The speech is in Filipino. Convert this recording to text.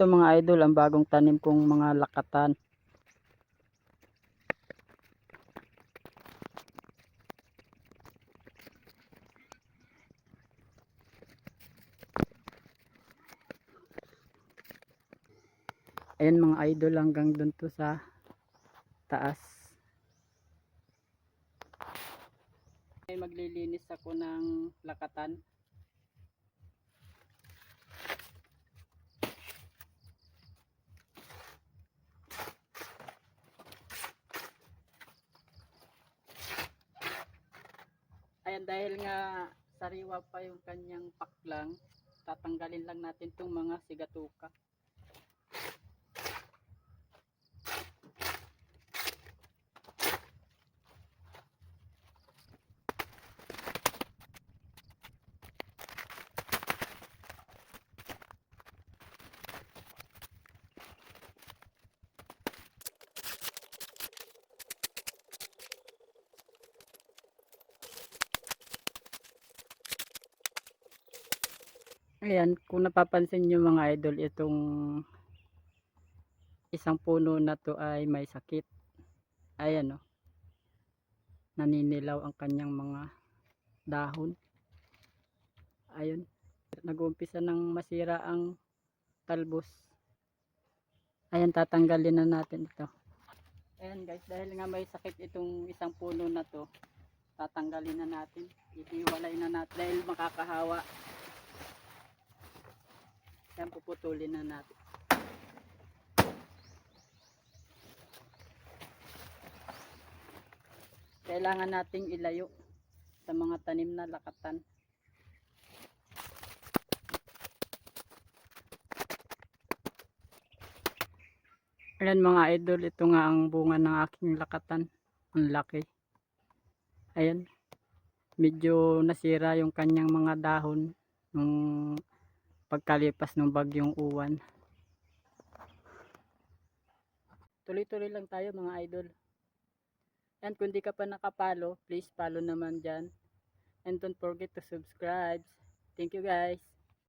Ito mga idol, ang bagong tanim kong mga lakatan. Ayan mga idol, hanggang dun to sa taas. Ay maglilinis ako ng lakatan. Ayan, dahil nga sariwa pa yung kanyang paklang, tatanggalin lang natin itong mga sigatuka. Ayan, kung napapansin nyo mga idol, itong isang puno na to ay may sakit. Ayan o, naninilaw ang kanyang mga dahon. Ayun, nag-uumpisa ng masira ang talbos. Ayan, tatanggalin na natin ito. Ayan guys, dahil nga may sakit itong isang puno na to, tatanggalin na natin, ihiwalay na natin dahil makakahawa. Ayan, puputulin na natin. Kailangan nating ilayo sa mga tanim na lakatan. Ayan mga idol, ito nga ang bunga ng aking lakatan. Ang laki. Ayan, medyo nasira yung kanyang mga dahon nung pagkalipas ng bagyong uwan. Tuloy-tuloy lang tayo mga idol. And kung di ka pa nakapalo, please follow naman dyan. And don't forget to subscribe. Thank you guys.